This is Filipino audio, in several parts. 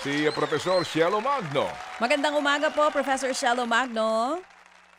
si Professor Cielo Magno. Magandang umaga po, Professor Cielo Magno.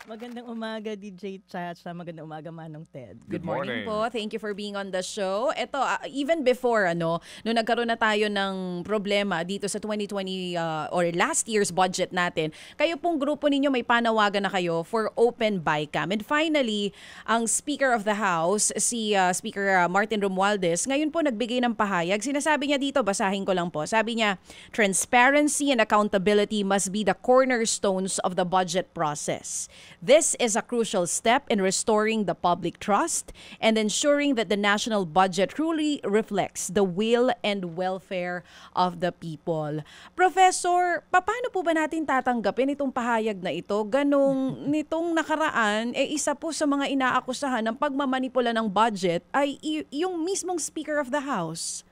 Magandang umaga, DJ Chacha. Magandang umaga, Manong Ted. Good morning po. Thank you for being on the show. Ito, even before, nung nagkaroon na tayo ng problema dito sa 2020 or last year's budget natin, kayo pong grupo ninyo may panawagan na kayo for open BICAM. And finally, ang Speaker of the House, si Speaker Martin Romualdez, ngayon po nagbigay ng pahayag. Sinasabi niya dito, basahin ko lang po. Sabi niya, transparency and accountability must be the cornerstones of the budget process. This is a crucial step in restoring the public trust and ensuring that the national budget truly reflects the will and welfare of the people. Professor, paano po ba natin tatanggapin itong pahayag na ito? Nitong nakaraan, isa po sa mga inaakusahan ng pagmamanipula ng budget ay yung mismong Speaker of the House.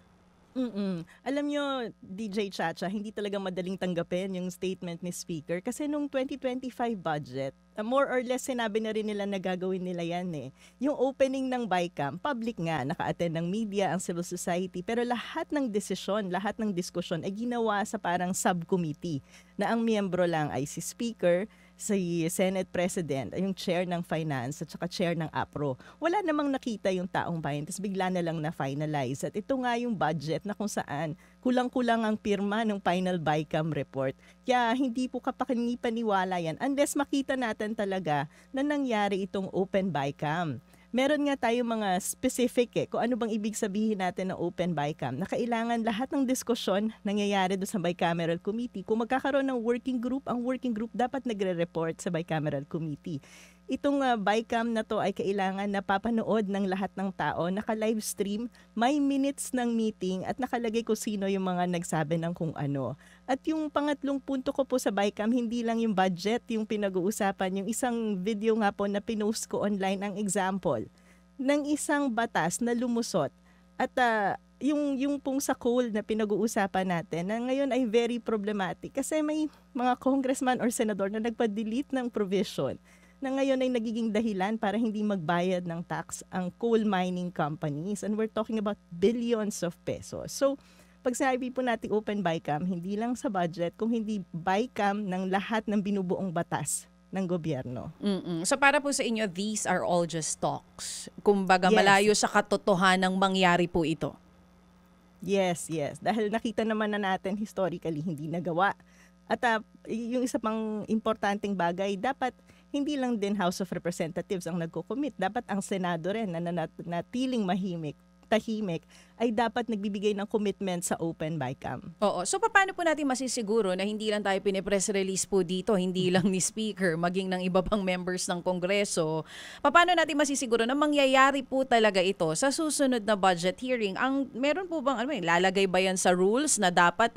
Alam nyo, DJ Chacha, hindi talaga madaling tanggapin yung statement ni Speaker kasi nung 2025 budget, more or less sinabi na rin nila na gagawin nila yan eh. Yung opening ng BICAM, public nga, naka-attend ng media, ang civil society, pero lahat ng desisyon, lahat ng diskusyon ay ginawa sa parang subcommittee na ang miyembro lang ay si Speaker, si Senate President, yung chair ng Finance at saka chair ng APRO. Wala namang nakita yung taong bayan, tapos bigla na lang na-finalize. At ito nga yung budget na kung saan kulang-kulang ang pirma ng final BICAM report. Kaya hindi po kapakinipan-niwala yan unless makita natin talaga na nangyari itong open BICAM. Meron nga tayo mga specific kung ano bang ibig sabihin natin ng open BICAM na kailangan lahat ng diskusyon nangyayari doon sa bicameral committee. Kung magkakaroon ng working group, ang working group dapat nagre-report sa bicameral committee. Itong BICAM na to ay kailangan napapanood ng lahat ng tao, naka-live stream, may minutes ng meeting at nakalagay kung sino yung mga nagsabi ng kung ano. At yung pangatlong punto ko po sa BICAM, hindi lang yung budget yung pinag-uusapan, yung isang video nga po na pinost ko online ang example ng isang batas na lumusot. At yung pong sa coal na pinag-uusapan natin na ngayon ay very problematic kasi may mga congressman or senador na nagpa-delete ng provision na ngayon ay nagiging dahilan para hindi magbayad ng tax ang coal mining companies. And we're talking about billions of pesos. So, pag sinabi po natin open BICAM, hindi lang sa budget, kung hindi BICAM ng lahat ng binubuong batas ng gobyerno. So para po sa inyo, these are all just talks. Kumbaga, Yes. malayo sa katotohanang mangyari po ito. Yes. Dahil nakita naman na natin historically hindi nagawa. At yung isa pang importanteng bagay, dapat hindi lang din House of Representatives ang nagko-commit. Dapat ang Senado rin na natiling tahimik, ay dapat nagbibigay ng commitment sa open BICAM. Oo. So paano po natin masisiguro na hindi lang tayo pinipress release po dito, hindi lang ni Speaker, maging ng iba pang members ng Kongreso. Paano natin masisiguro na mangyayari po talaga ito sa susunod na budget hearing? Meron po bang lalagay ba yan sa rules na dapat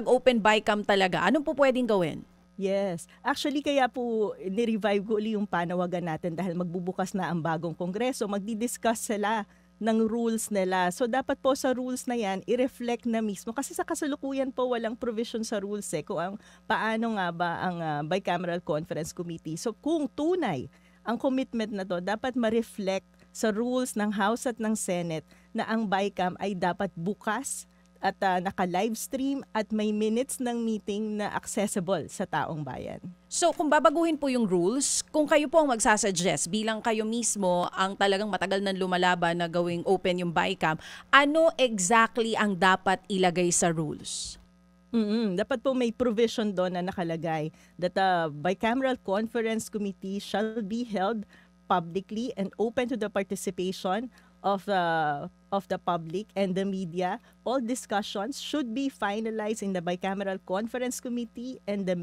#open BICAM talaga? Anong po pwedeng gawin? Yes. Actually, kaya po ni-revive ko uli yung panawagan natin dahil magbubukas na ang bagong Kongreso. Magdi-discuss sila ng rules nila. So, dapat po sa rules na yan, i-reflect na mismo. Kasi sa kasalukuyan po, walang provision sa rules kung paano nga ba ang Bicameral Conference Committee. So, kung tunay ang commitment na to, dapat ma-reflect sa rules ng House at ng Senate na ang BICAM ay dapat bukas at naka-live stream at may minutes ng meeting na accessible sa taong bayan. So kung babaguhin po yung rules, kung kayo po ang magsasuggest bilang kayo mismo ang talagang matagal nang lumalaban na gawing open yung BICAM, ano exactly ang dapat ilagay sa rules? Dapat po may provision doon na nakalagay that the Bicameral Conference Committee shall be held publicly and open to the participation of the public and the media. All discussions should be finalized in the Bicameral Conference Committee, and the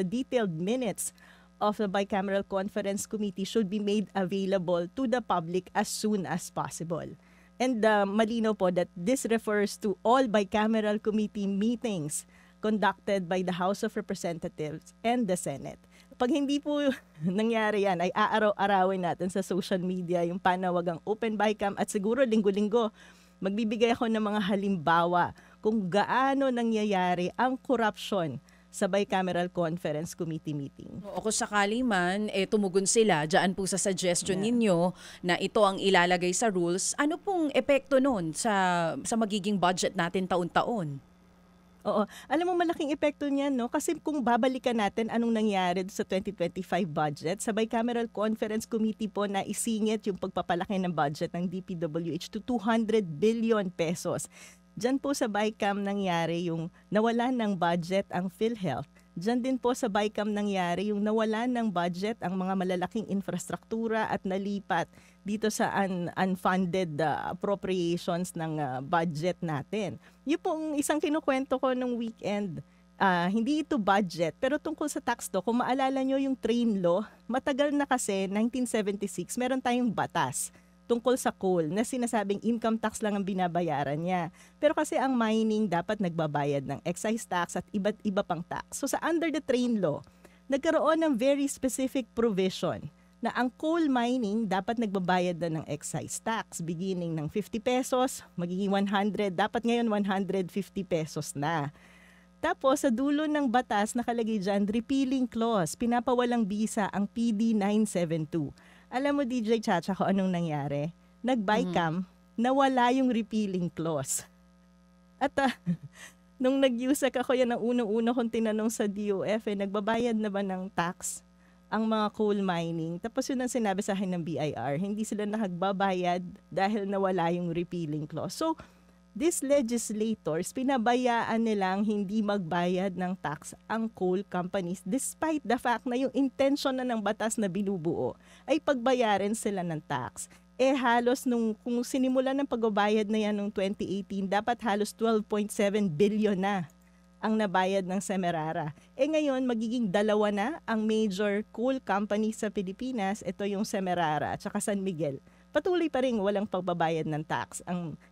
detailed minutes of the Bicameral Conference Committee should be made available to the public as soon as possible. And malinaw po that this refers to all bicameral committee meetings conducted by the House of Representatives and the Senate. Pag hindi po nangyari yan, ay aaraw-arawin natin sa social media yung panawagang open BICAM at siguro linggo-linggo magbibigay ako ng mga halimbawa kung gaano nangyayari ang corruption sa Bicameral Conference Committee meeting. O kung sakali man, tumugon sila dyan po sa suggestion ninyo na ito ang ilalagay sa rules, ano pong epekto nun sa magiging budget natin taon-taon? Oo. Alam mo malaking epekto niyan, no? Kasi kung babalikan natin anong nangyari sa 2025 budget, sa Bicameral Conference Committee po na isingit yung pagpapalaki ng budget ng DPWH to 200 billion pesos. Diyan po sa BICAM nangyari yung nawalan ng budget ang PhilHealth. Diyan din po sa BICAM nangyari yung nawalan ng budget ang mga malalaking infrastruktura at nalipat dito sa unfunded appropriations ng budget natin. Yung pong isang kinukwento ko nung weekend, hindi ito budget, pero tungkol sa tax law, kung maalala nyo yung train law, matagal na kasi, 1976, meron tayong batas tungkol sa coal na sinasabing income tax lang ang binabayaran niya. Pero kasi ang mining dapat nagbabayad ng excise tax at iba't iba pang tax. So sa under the train law, nagkaroon ng very specific provision na ang coal mining dapat nagbabayad na ng excise tax beginning ng 50 pesos, magiging 100, dapat ngayon 150 pesos na. Tapos sa dulo ng batas nakalagay dyan, repealing clause, pinapawalang bisa ang PD 972. Alam mo DJ Chacha kung anong nangyari? Nag-BICAM, nawala yung repealing clause. At nung nag-USEC ako, yan ang unang-una kong tinanong sa DOF, nagbabayad na ba ng tax ang mga coal mining? Tapos yun ang sinabi sa akin ng BIR, hindi sila nakagbabayad dahil nawala yung repealing clause. So, these legislators, pinabayaan nilang hindi magbayad ng tax ang coal companies despite the fact na yung intention na ng batas na binubuo ay pagbayarin sila ng tax. Halos kung sinimulan ng pagbabayad na yan noong 2018, dapat halos 12.7 billion na ang nabayad ng Semerara. Ngayon, magiging dalawa na ang major coal companies sa Pilipinas. Ito yung Semerara at saka San Miguel. Patuloy pa rin walang pagbabayad ng tax.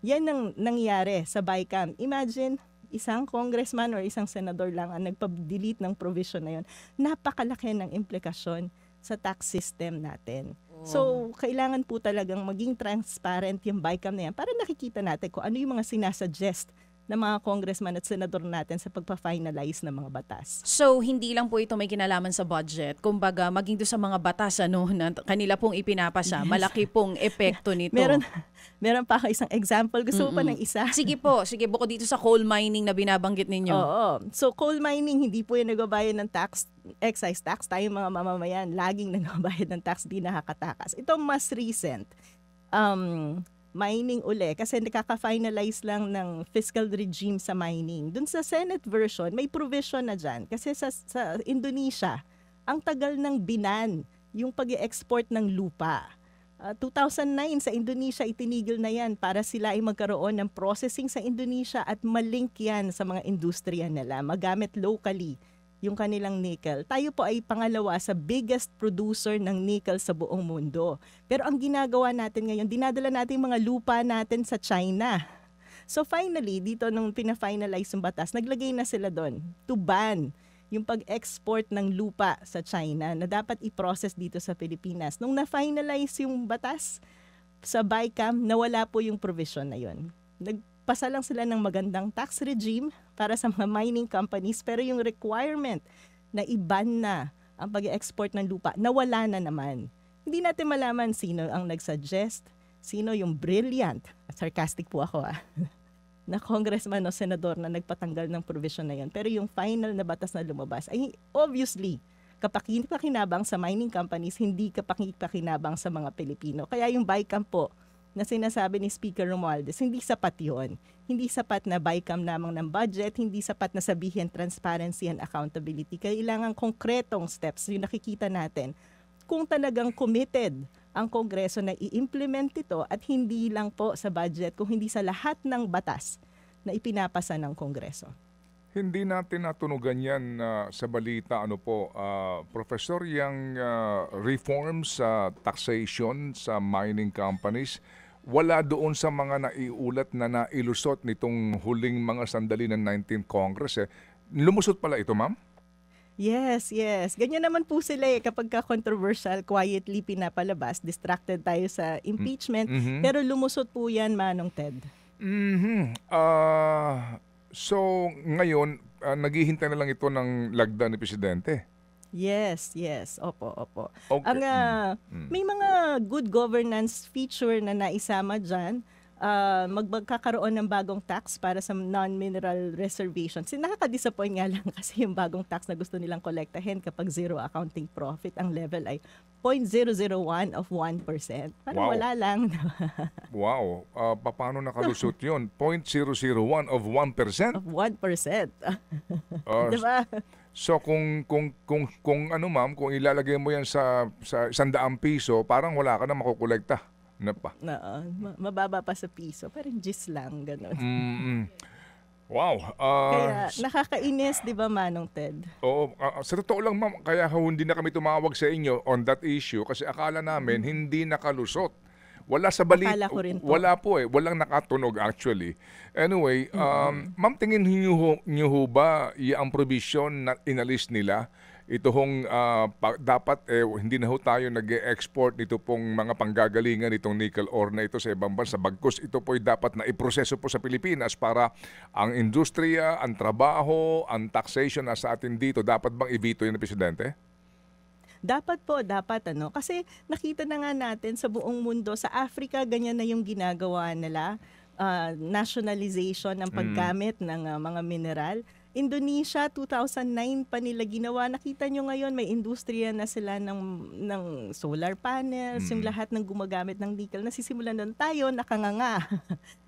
Yan ang nangyari sa BICAM. Imagine, isang congressman or isang senador lang ang nagpa-delete ng provision na yun. Napakalaki ng implikasyon sa tax system natin. So, kailangan po talagang maging transparent yung BICAM na yan para nakikita natin kung ano yung mga sinasuggest ng mga congressman at senador natin sa pagpa-finalize ng mga batas. So, hindi lang po ito may kinalaman sa budget. Kumbaga, maging doon sa mga batas na kanila pong ipinapasa, malaki pong epekto nito. Meron pa ako isang example. Gusto mo pa ng isa? Sige po, bukod dito sa coal mining na binabanggit ninyo. Oo. So, coal mining, hindi po yung nagbabayad ng tax, excise tax. Tayong mga mamamayan, laging nagbabayad ng tax, di nakakatakas. Ito mas recent. Mining uli kasi nakaka-finalize lang ng fiscal regime sa mining. Dun sa Senate version, may provision na dyan. Kasi sa Indonesia, ang tagal ng binan yung pag-export ng lupa. 2009 sa Indonesia itinigil na yan para sila ay magkaroon ng processing sa Indonesia at malink yan sa mga industriya nila, magamit locally yung kanilang nickel. Tayo po ay pangalawa sa biggest producer ng nickel sa buong mundo. Pero ang ginagawa natin ngayon, dinadala natin mga lupa natin sa China. So finally, dito nung pina-finalize yung batas, naglagay na sila doon to ban yung pag-export ng lupa sa China na dapat i-process dito sa Pilipinas. Nung na-finalize yung batas sa BICAM, nawala po yung provision na yun. Pasa lang sila ng magandang tax regime para sa mga mining companies, pero yung requirement na i-ban na ang pag-export ng lupa, nawala na naman. Hindi natin malaman sino ang nag-suggest, sino yung brilliant, sarcastic po ako na congressman o senador na nagpatanggal ng provision na yun. Pero yung final na batas na lumabas ay obviously kapakipakinabang sa mining companies, hindi kapakipakinabang sa mga Pilipino. Kaya yung BICAM po, na sinasabi ni Speaker Romualdez, hindi sapat yun. Hindi sapat na BICAM namang ng budget, hindi sapat na sabihin transparency and accountability. Kailangan konkretong steps yung nakikita natin kung talagang committed ang Kongreso na i-implement ito at hindi lang po sa budget, kung hindi sa lahat ng batas na ipinapasa ng Kongreso. Hindi natin natunugan yan sa balita, Professor, yung reforms sa taxation sa mining companies, wala doon sa mga naiulat na nailusot nitong huling mga sandali ng 19th Congress. Lumusot pala ito, ma'am? Yes. Ganyan naman po sila kapag ka-controversial, quietly pinapalabas, distracted tayo sa impeachment, pero lumusot po yan, Manong Ted. So, ngayon, naghihintay na lang ito ng lagda ni Presidente. Yes. Opo. Okay. May mga good governance feature na naisama dyan. magkakaroon ng bagong tax para sa non-mineral reservations. Nakaka-disappoint nga lang kasi yung bagong tax na gusto nilang kolektahin kapag zero accounting profit, ang level ay 0.001 of 1%. Parang Wow. wala lang. Wow. Paano nakalusot yun? 0.001 of 1%? Of 1%. Uh, Diba? So kung ano ma'am, kung ilalagay mo yan sa 100 piso, parang wala ka na makukolekta. Na pa. Mababa pa sa piso. Parang gis lang, gano'n. Mm-mm. Wow. Kaya nakakainis, di ba, Manong Ted? Oo, sa totoo lang ma'am, kaya hindi na kami tumawag sa inyo on that issue kasi akala namin hindi nakalusot. Wala sa balita. Akala ko rin po. Wala po eh. Walang nakatunog actually. Anyway, ma'am, tingin niyo ho ba ang provision na inalis nila? Ito hong dapat hindi na ho tayo nag-export nito pong mga panggagalingan itong nickel ore na ito sa ibang bansa. Bagkus ito po ay dapat na iproseso po sa Pilipinas para ang industriya, ang trabaho, ang taxation na sa atin dito. Dapat bang i-veto yun ng Presidente? Dapat po, dapat ano. Kasi nakita na nga natin sa buong mundo, sa Africa, ganyan na yung ginagawa nila. Nationalization ng paggamit ng mga mineral. Indonesia, 2009 pa nila ginawa. Nakita nyo ngayon, may industriya na sila ng solar panels, yung lahat ng gumagamit ng nickel. Nasisimulan doon tayo, nakanganga.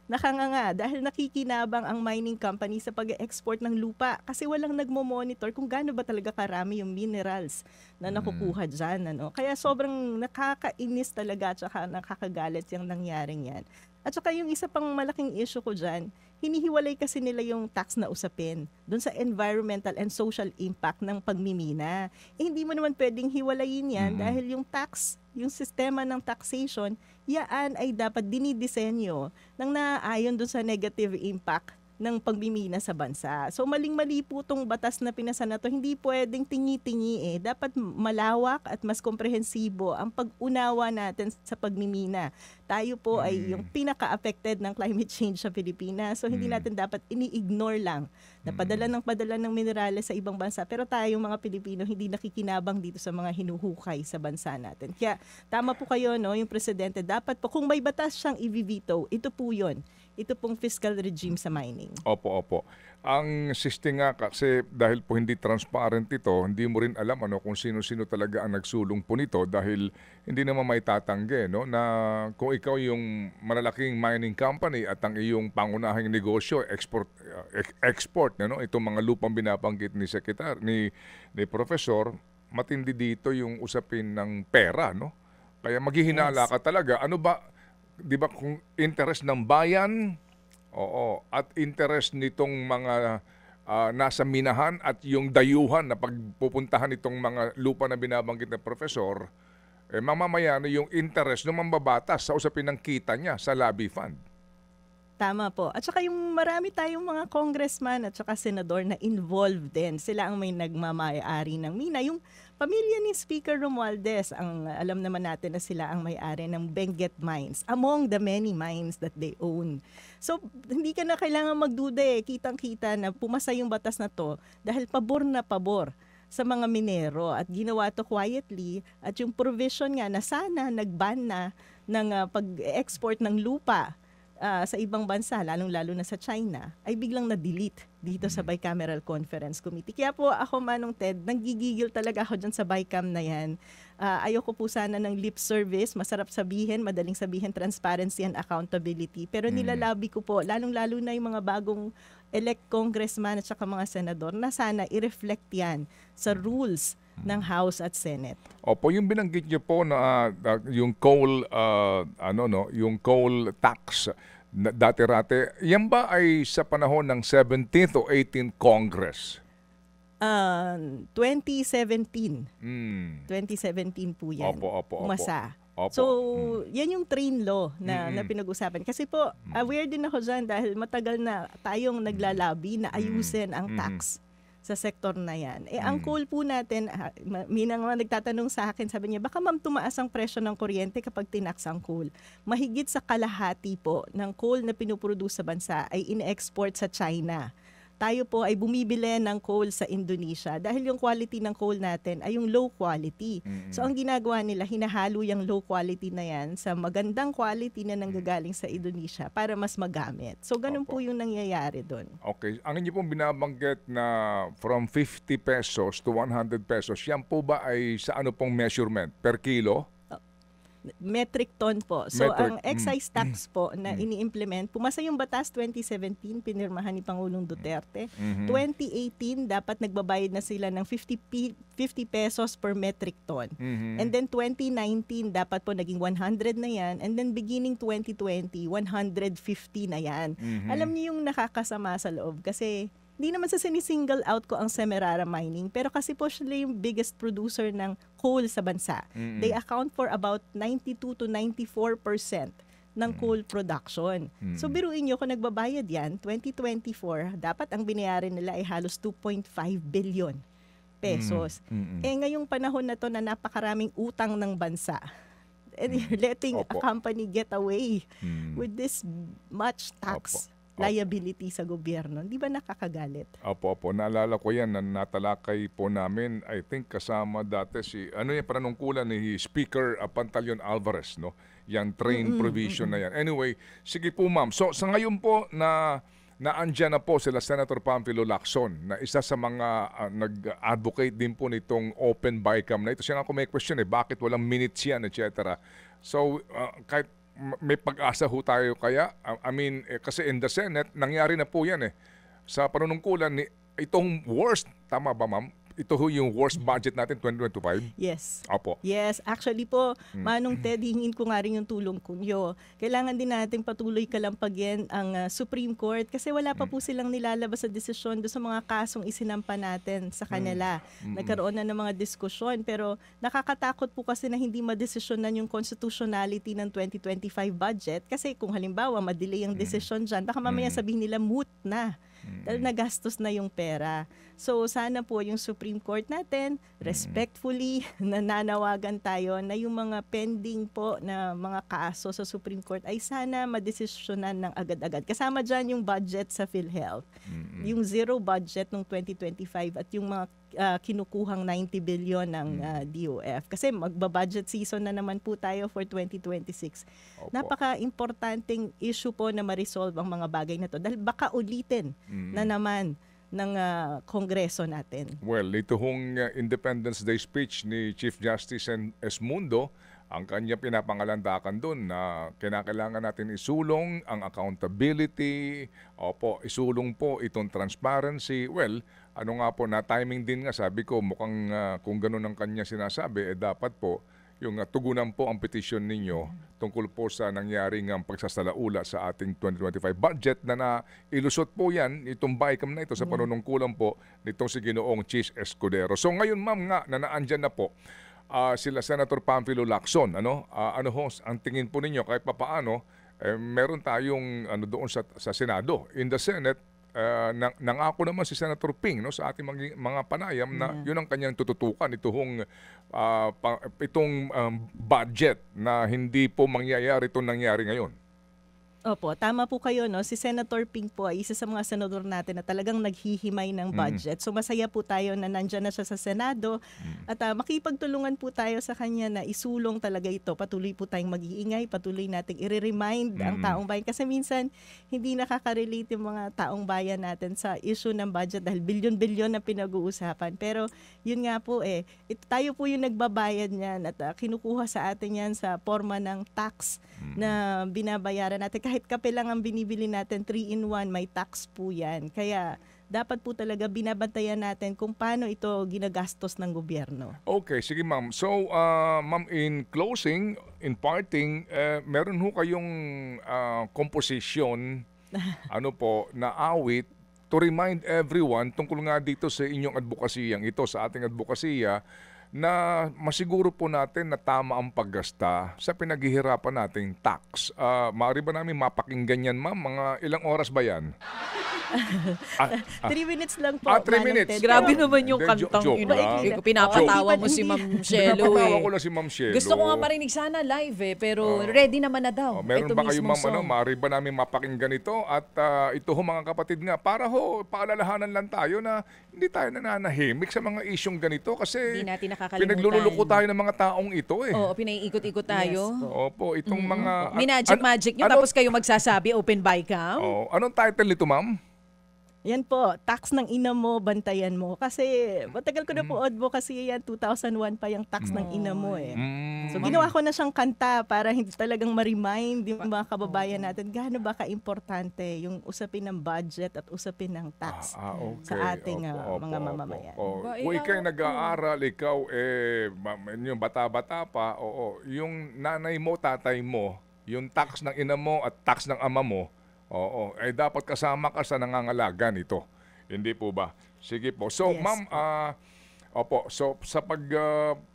Nakanganga dahil nakikinabang ang mining company sa pag-export ng lupa kasi walang nagmo-monitor kung gaano ba talaga karami yung minerals na nakukuha dyan. Ano? Kaya sobrang nakakainis talaga at saka nakakagalit yung nangyaring yan. At saka yung isa pang malaking issue ko dyan, hinihiwalay kasi nila yung tax na usapin doon sa environmental and social impact ng pagmimina. Hindi mo naman pwedeng hiwalayin yan dahil yung tax, yung sistema ng taxation, yaan ay dapat dinidisenyo ng naaayon doon sa negative impact ng pagmimina sa bansa. So maling-mali po itong batas na pinasa na to. Hindi pwedeng tingi-tingi eh. Dapat malawak at mas komprehensibo ang pag-unawa natin sa pagmimina. Tayo po ay yung pinaka-affected ng climate change sa Pilipinas. So hindi natin dapat ini-ignore lang na padala ng minerales sa ibang bansa. Pero tayong mga Pilipino hindi nakikinabang dito sa mga hinuhukay sa bansa natin. Kaya tama po kayo, no, yung presidente. Dapat po, kung may batas siyang i-veto, ito po yun. Ito pong fiscal regime sa mining. Opo. Ang siste nga kasi dahil po hindi transparent ito, hindi mo rin alam kung sino-sino talaga ang nagsulong po nito dahil hindi naman may tatanggi na kung ikaw yung malalaking mining company at ang iyong pangunahing negosyo export itong mga lupang binabanggit ni ni professor, matindi dito yung usapin ng pera, no? Kaya maghihinala ka talaga. Ano ba, 'di ba, kung interest ng bayan, oo, at interest nitong mga nasa minahan at yung dayuhan na pagpupuntahan itong mga lupa na binabanggit ng professor, mamamaya na yung interest ng mambabatas sa usapin ng kita niya sa lobby fund. Tama po. At saka yung marami tayong mga congressman at saka senador na involved din. Sila ang may nagmamayari ng mina. Yung pamilya ni Speaker Romualdez, ang alam naman natin na sila ang may-ari ng Benguet Mines, among the many mines that they own. So, hindi ka na kailangan magduda eh. Kitang-kita na pumasa yung batas na to dahil pabor na pabor sa mga minero at ginawa to quietly at yung provision nga na sana nag-ban na ng pag-export ng lupa sa ibang bansa, lalong-lalo na sa China, ay biglang na-delete dito sa Bicameral Conference Committee. Kaya po ako, Manong Ted, nanggigigil talaga ako dyan sa Bicam na yan. Ayoko po sana ng lip service, masarap sabihin, madaling sabihin, transparency and accountability. Pero nilalabi ko po, lalong-lalo na yung mga bagong elect congressman at saka mga senador, na sana i-reflect yan sa rules ng House at Senate. Opo, yung binanggit niyo po na yung coal yung coal tax dati-rate, yan ba ay sa panahon ng 17th o 18th Congress? 2017. 2017 po yan. Opo. Umasa. Opo. So, yan yung train law na pinag-usapan. Kasi po, aware din ako dyan dahil matagal na tayong naglalabi na ayusin ang tax sa sektor na yan. Ang coal po natin, may nagtatanong sa akin, sabi niya, baka ma'am tumaas ang presyo ng kuryente kapag tinax ang coal. Mahigit sa kalahati po ng coal na pinuproduce sa bansa ay in-export sa China. tayo po ay bumibili ng coal sa Indonesia dahil yung quality ng coal natin ay yung low quality. So ang ginagawa nila, hinahalo yung low quality na yan sa magandang quality na nanggagaling sa Indonesia para mas magamit. So ganun po yung nangyayari doon. Okay. Ang inyo pong binabanggit na from 50 pesos to 100 pesos, yan po ba ay sa ano pong measurement? Per kilo? Metric ton po. So Metric, ang excise tax po na ini-implement, pumasa yung batas 2017, pinirmahan ni Pangulong Duterte. 2018, dapat nagbabayad na sila ng 50 pesos per metric ton. And then 2019, dapat po naging 100 na yan. And then beginning 2020, 150 na yan. Alam niyo yung nakakasama sa loob kasi hindi naman sa sinisingle out ko ang Semirara Mining, pero kasi po sila yung biggest producer ng coal sa bansa. They account for about 92 to 94% ng coal production. So biruin nyo, kung nagbabayad yan, 2024, dapat ang binayaran nila ay halos 2.5 billion pesos. Ngayong panahon na to na napakaraming utang ng bansa, and you're letting a company get away with this much tax liability sa gobyerno. Di ba nakakagalit? Opo. Naalala ko yan na natalakay po namin. I think kasama dati si, panunungkulan ni Speaker Pantaleon Alvarez, no? Yang train provision na yan. Anyway, sige po ma'am. So sa ngayon po na naandyan na po sila Senator Pamphilo Lacson na isa sa mga nag-advocate din po nitong open BICAM na ito. Siya nga ako may question bakit walang minutes yan, etc. So kahit may pag-asa ho tayo kaya? I mean, kasi in the Senate, nangyari na po yan sa panunungkulan ni itong worst, tama ba ma'am? Ito ho yung worst budget natin 2025? Yes. Opo. Yes. Actually po, Manong Ted, hingin ko nga rin yung tulong kunyo. Kailangan din natin patuloy kalampagin ang Supreme Court kasi wala pa po silang nilalabas sa desisyon doon sa mga kasong isinampa natin sa kanila. Nagkaroon na ng mga diskusyon pero nakakatakot po kasi na hindi madesisyonan yung constitutionality ng 2025 budget kasi kung halimbawa madelay ang desisyon dyan, baka mamaya sabihin nila moot na. Dahil nagastos na yung pera. So sana po yung Supreme Court natin, respectfully nananawagan tayo na yung mga pending po na mga kaso sa Supreme Court ay sana madesisyonan ng agad-agad. Kasama dyan yung budget sa PhilHealth, yung zero budget ng 2025 at yung mga kinukuhang 90 billion ng DOF. Kasi magba-budget season na naman po tayo for 2026. Napaka-importanting issue po na ma-resolve ang mga bagay na to dahil baka ulitin na naman ng Kongreso natin. Well, ito hong Independence Day speech ni Chief Justice Esmundo, ang kanya pinapangalandakan doon na kinakailangan natin isulong ang accountability, isulong po itong transparency. Well, ano nga po, na timing din nga, sabi ko, mukhang kung ganun ang kanya sinasabi, dapat po yung tugunan po ang petition ninyo tungkol po sa nangyaring pagsasalaula sa ating 2025 budget na ilusot po yan, itong BICAM na ito sa panunungkulan po nitong si Ginoong Chis Escudero. So ngayon ma'am nga, na naandyan na po sila Senator Pamphilo Lacson, ano ho, ang tingin po ninyo kahit papaano, meron tayong doon sa Senado. In the Senate, nangako naman si Senator Ping sa ating mga panayam na yun ang kanyang tututukan itong budget na hindi po mangyayari itong nangyari ngayon. Opo, tama po kayo, no? Si Senator Ping po ay isa sa mga senador natin na talagang naghihimay ng budget. So masaya po tayo na nandyan na siya sa Senado at makipagtulungan po tayo sa kanya na isulong talaga ito. Patuloy po tayong mag-iingay, patuloy nating i-remind ang taong bayan kasi minsan hindi nakaka-relate yung mga taong bayan natin sa issue ng budget dahil bilyon-bilyon na pinag-uusapan. Pero yun nga po tayo po yung nagbabayad niyan at kinukuha sa atin yan sa forma ng tax na binabayaran natin. Kahit kape lang ang binibili natin, 3-in-1, may tax po yan. Kaya dapat po talaga binabantayan natin kung paano ito ginagastos ng gobyerno. Okay, sige ma'am. So, ma'am, in closing, in parting, meron ho kayong composition, na awit to remind everyone tungkol nga dito sa inyong advokasiyang ito, sa ating advokasya, na masiguro po natin na tama ang paggasta sa pinaghihirapan nating tax. Maaari ba namin mapakinggan yan, ma'am? Mga ilang oras ba yan? Ah, 3 minutes lang po. 3 Manong minutes. Ted. Grabe Pero- naman yung Hindi, kantang joke yun. lang. Eh, pinapatawa Oo, mo si hindi. Ma'am Shelo Napatawa eh. ko lang si Ma'am Shelo. Gusto ko nga marinig sana live eh, pero ready naman na daw. Meron Ito ba kayo mismong ma'am, song. maaari ba namin mapakinggan ito? At ito ho mga kapatid nga, para ho, paalalahanan lang tayo na hindi tayo nananahimik sa mga isyong ganito kasi Hindi natin nakakalimutan. pinaglululuko tayo ng mga taong ito eh. Oo, pinaiikot-ikot tayo. Yes po. Opo, itong mga... Minagic nyo, tapos kayo magsasabi, open by cam? anong title nito ma'am? Yan po, tax ng ina mo, bantayan mo. Kasi matagal ko na po advocacy yan, 2001 pa yung tax ng ina mo eh. So ginawa ko na siyang kanta para hindi talagang ma-remind yung mga kababayan natin gaano ba ka-importante yung usapin ng budget at usapin ng tax Okay. sa ating mga mamamayan. Ba, Kung ikaw- ikaw'y nag-aaral, ikaw yung bata-bata pa, yung nanay mo, tatay mo, yung tax ng ina mo at tax ng ama mo, ay dapat kasama ka sa nangangalaga nito. Hindi po ba? Sige po. So, Yes ma'am, so sa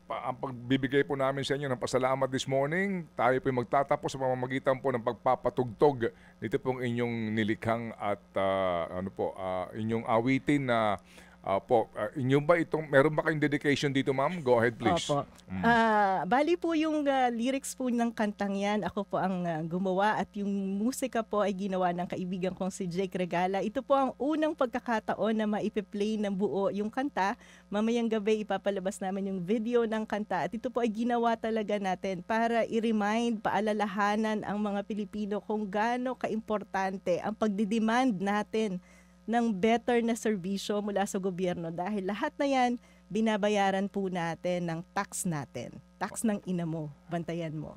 ang pagbibigay po namin sa inyo ng pasalamat this morning, tayo po magtatapos sa pamamagitan po ng pagpapatugtog nito pong inyong nilikhang at inyong awitin na inyong ba meron ba kayong dedication dito ma'am? Go ahead please. Opo. Bali po yung lyrics po ng kantang yan. Ako po ang gumawa at yung musika po ay ginawa ng kaibigan kong si Jake Regala. Ito po ang unang pagkakataon na maipi-play ng buo yung kanta. Mamayang gabi ipapalabas namin yung video ng kanta. At ito po ay ginawa talaga natin para i-remind, paalalahanan ang mga Pilipino kung gaano kaimportante ang pagdidemand natin ng better na serbisyo mula sa gobyerno dahil lahat na yan binabayaran po natin ng tax natin. Tax ng ina mo, bantayan mo.